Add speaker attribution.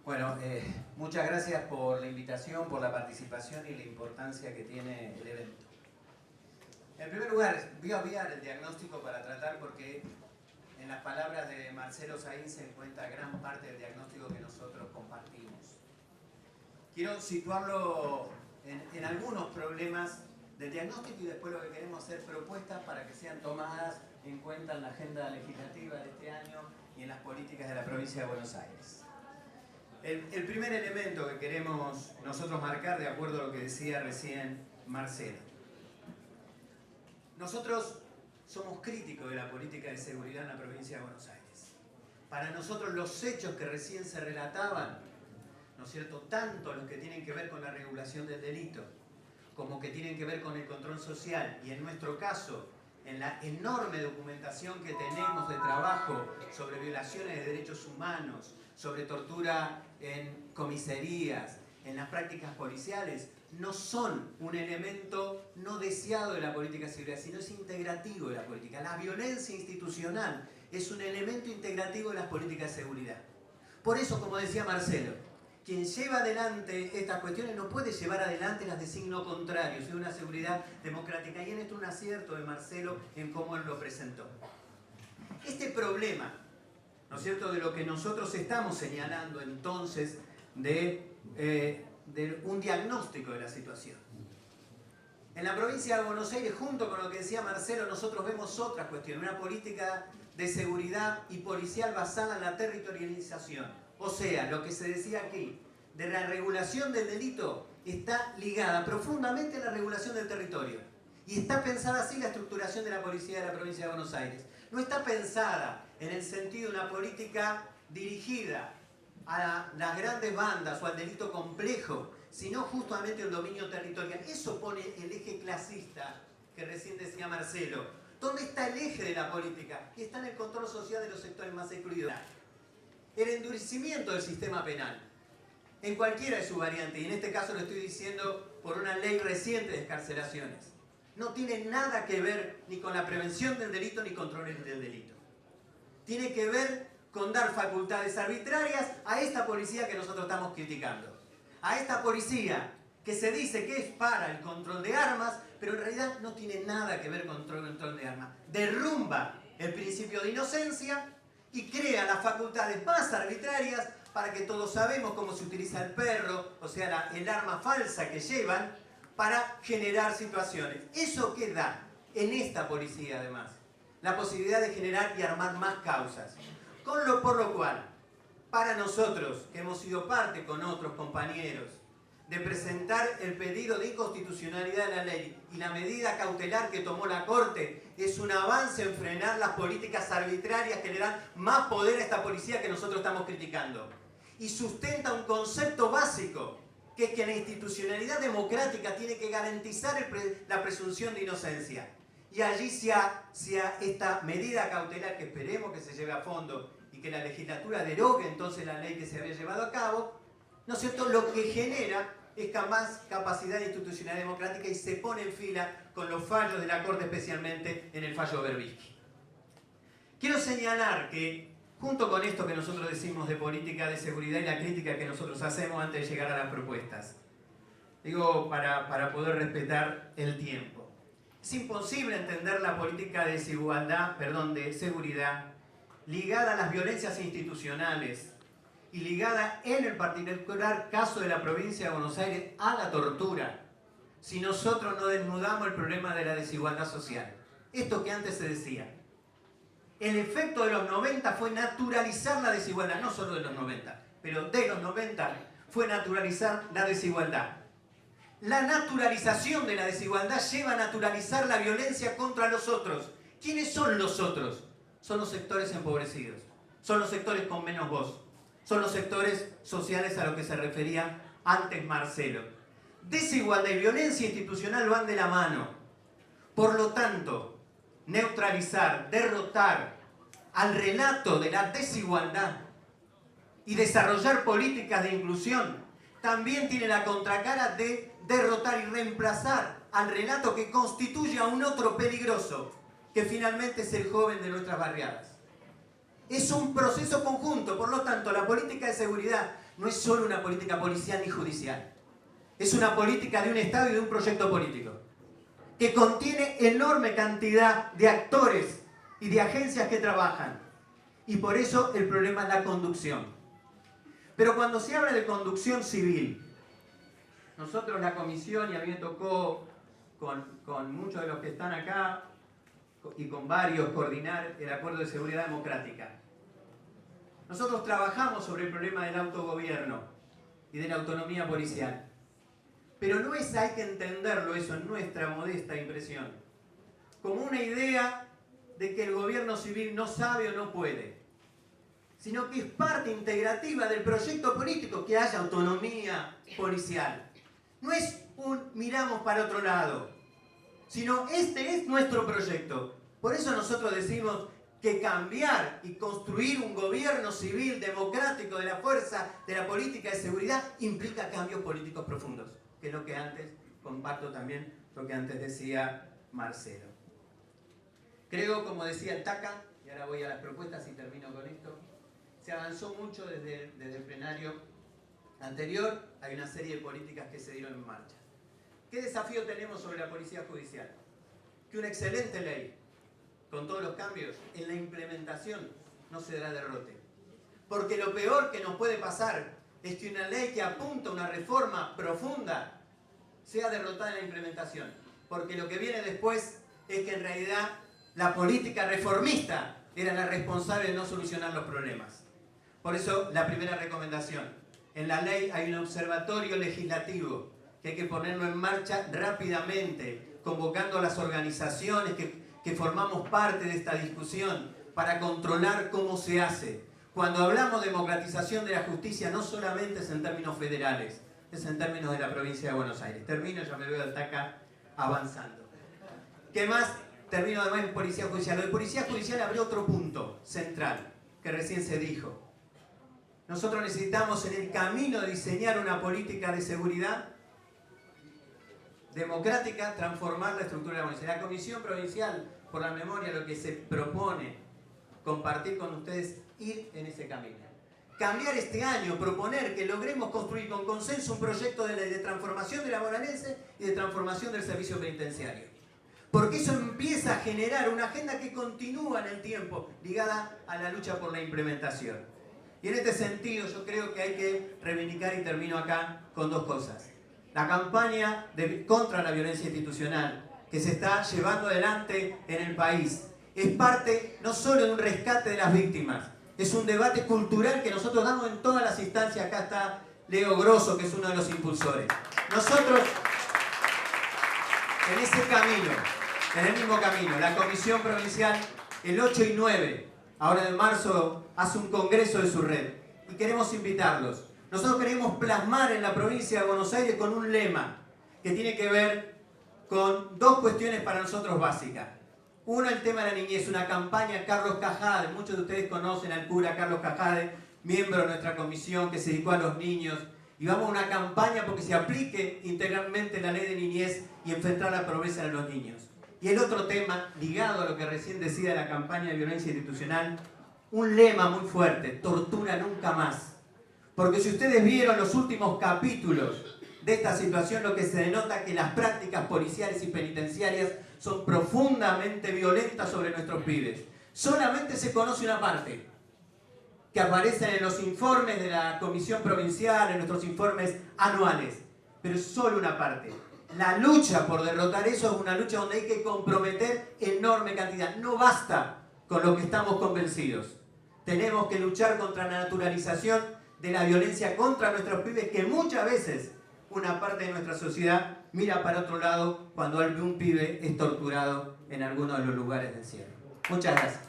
Speaker 1: Bueno, muchas gracias por la invitación, por la participación y la importancia que tiene el evento. En primer lugar, voy a obviar el diagnóstico para tratar porque en las palabras de Marcelo Saín se encuentra gran parte del diagnóstico que nosotros compartimos. Quiero situarlo en algunos problemas del diagnóstico y después lo que queremos hacer propuestas para que sean tomadas en cuenta en la agenda legislativa de este año y en las políticas de la provincia de Buenos Aires. El primer elemento que queremos nosotros marcar, de acuerdo a lo que decía recién Marcelo. Nosotros somos críticos de la política de seguridad en la provincia de Buenos Aires. Para nosotros los hechos que recién se relataban, ¿no es cierto?, tanto los que tienen que ver con la regulación del delito, como que tienen que ver con el control social, y en nuestro caso, en la enorme documentación que tenemos de trabajo sobre violaciones de derechos humanos, sobre tortura en comisarías, en las prácticas policiales, no son un elemento no deseado de la política de seguridad, sino es integrativo de la política. La violencia institucional es un elemento integrativo de las políticas de seguridad. Por eso, como decía Marcelo, quien lleva adelante estas cuestiones no puede llevar adelante las de signo contrario, sino una seguridad democrática. Y en esto un acierto de Marcelo en cómo él lo presentó. Este problema, ¿no es cierto?, de lo que nosotros estamos señalando entonces de un diagnóstico de la situación. En la provincia de Buenos Aires, junto con lo que decía Marcelo, nosotros vemos otra cuestión, una política de seguridad y policial basada en la territorialización. O sea, lo que se decía aquí, de la regulación del delito, está ligada profundamente a la regulación del territorio. Y está pensada así la estructuración de la policía de la provincia de Buenos Aires. No está pensada en el sentido de una política dirigida a las grandes bandas o al delito complejo, sino justamente el dominio territorial. Eso pone el eje clasista que recién decía Marcelo. ¿Dónde está el eje de la política? Y está en el control social de los sectores más excluidos. El endurecimiento del sistema penal, en cualquiera de sus variantes, y en este caso lo estoy diciendo por una ley reciente de excarcelaciones, no tiene nada que ver ni con la prevención del delito ni control del delito. Tiene que ver con dar facultades arbitrarias a esta policía que nosotros estamos criticando. A esta policía que se dice que es para el control de armas, pero en realidad no tiene nada que ver con el control de armas. Derrumba el principio de inocencia y crea las facultades más arbitrarias para que todos sabemos cómo se utiliza el perro, o sea, el arma falsa que llevan, para generar situaciones. ¿Eso qué da en esta policía además? La posibilidad de generar y armar más causas. Por lo cual, para nosotros, que hemos sido parte con otros compañeros, de presentar el pedido de inconstitucionalidad de la ley y la medida cautelar que tomó la Corte, es un avance en frenar las políticas arbitrarias que le dan más poder a esta policía que nosotros estamos criticando. Y sustenta un concepto básico, que es que la institucionalidad democrática tiene que garantizar la presunción de inocencia. Y allí sea esta medida cautelar, que esperemos que se lleve a fondo y que la legislatura derogue entonces la ley que se había llevado a cabo, ¿no es cierto?, lo que genera es más capacidad de institucionalidad democrática y se pone en fila con los fallos de la Corte, especialmente en el fallo Berbisky. Quiero señalar que, junto con esto que nosotros decimos de política de seguridad y la crítica que nosotros hacemos antes de llegar a las propuestas, digo para poder respetar el tiempo, es imposible entender la política de de seguridad ligada a las violencias institucionales y ligada en el particular caso de la provincia de Buenos Aires a la tortura, si nosotros no desnudamos el problema de la desigualdad social. Esto que antes se decía. El efecto de los 90 fue naturalizar la desigualdad, no solo de los 90, pero de los 90 fue naturalizar la desigualdad. La naturalización de la desigualdad lleva a naturalizar la violencia contra los otros. ¿Quiénes son los otros? Son los sectores empobrecidos, son los sectores con menos voz, son los sectores sociales a los que se refería antes Marcelo. Desigualdad y violencia institucional van de la mano. Por lo tanto, neutralizar, derrotar al relato de la desigualdad y desarrollar políticas de inclusión también tiene la contracara de derrotar y reemplazar al relato que constituye a un otro peligroso, que finalmente es el joven de nuestras barriadas. Es un proceso conjunto, por lo tanto, la política de seguridad no es solo una política policial ni judicial. Es una política de un Estado y de un proyecto político que contiene enorme cantidad de actores y de agencias que trabajan. Y por eso el problema es la conducción. Pero cuando se habla de conducción civil, nosotros la comisión, y a mí me tocó con muchos de los que están acá y con varios coordinar el Acuerdo de Seguridad Democrática. Nosotros trabajamos sobre el problema del autogobierno y de la autonomía policial. Pero no es, hay que entenderlo eso en nuestra modesta impresión, como una idea de que el gobierno civil no sabe o no puede, sino que es parte integrativa del proyecto político que haya autonomía policial. No es un miramos para otro lado, sino este es nuestro proyecto. Por eso nosotros decimos que cambiar y construir un gobierno civil democrático de la fuerza de la política de seguridad implica cambios políticos profundos, que es lo que antes, comparto también lo que antes decía Marcelo. Creo, como decía el TACA, y ahora voy a las propuestas y termino con esto, se avanzó mucho desde el plenario anterior, hay una serie de políticas que se dieron en marcha. ¿Qué desafío tenemos sobre la policía judicial? Que una excelente ley, con todos los cambios, en la implementación no se dará derrote. Porque lo peor que nos puede pasar es que una ley que apunta a una reforma profunda sea derrotada en la implementación. Porque lo que viene después es que en realidad la política reformista era la responsable de no solucionar los problemas. Por eso, la primera recomendación. En la ley hay un observatorio legislativo que hay que ponerlo en marcha rápidamente, convocando a las organizaciones que formamos parte de esta discusión para controlar cómo se hace. Cuando hablamos de democratización de la justicia, no solamente es en términos federales, es en términos de la provincia de Buenos Aires. Termino, ya me veo al TACA avanzando. ¿Qué más? Termino además en policía judicial. Lo de policía judicial habría otro punto central, que recién se dijo. Nosotros necesitamos en el camino de diseñar una política de seguridad democrática, transformar la estructura de la policía. La Comisión Provincial por la Memoria lo que se propone compartir con ustedes, ir en ese camino. Cambiar este año, proponer que logremos construir con consenso un proyecto de ley de transformación de la bonaerense y de transformación del servicio penitenciario. Porque eso empieza a generar una agenda que continúa en el tiempo, ligada a la lucha por la implementación. Y en este sentido yo creo que hay que reivindicar, y termino acá con dos cosas. La campaña contra la violencia institucional que se está llevando adelante en el país es parte no solo de un rescate de las víctimas, es un debate cultural que nosotros damos en todas las instancias. Acá está Leo Grosso, que es uno de los impulsores. Nosotros, en ese camino, en el mismo camino, la Comisión Provincial, el 8 y 9, ahora de marzo, hace un congreso de su red. Y queremos invitarlos. Nosotros queremos plasmar en la provincia de Buenos Aires con un lema que tiene que ver con dos cuestiones para nosotros básicas. Uno, el tema de la niñez, una campaña. Carlos Cajade, muchos de ustedes conocen al cura Carlos Cajade, miembro de nuestra comisión que se dedicó a los niños. Y vamos a una campaña porque se aplique integralmente la ley de niñez y enfrentar la pobreza de los niños. Y el otro tema, ligado a lo que recién decía la campaña de violencia institucional, un lema muy fuerte: tortura nunca más. Porque si ustedes vieron los últimos capítulos de esta situación, lo que se denota es que las prácticas policiales y penitenciarias son profundamente violentas sobre nuestros pibes. Solamente se conoce una parte, que aparecen en los informes de la Comisión Provincial, en nuestros informes anuales, pero es solo una parte. La lucha por derrotar eso es una lucha donde hay que comprometer enorme cantidad. No basta con lo que estamos convencidos. Tenemos que luchar contra la naturalización de la violencia contra nuestros pibes, que muchas veces una parte de nuestra sociedad mira para otro lado cuando un pibe es torturado en alguno de los lugares del cielo. Muchas gracias.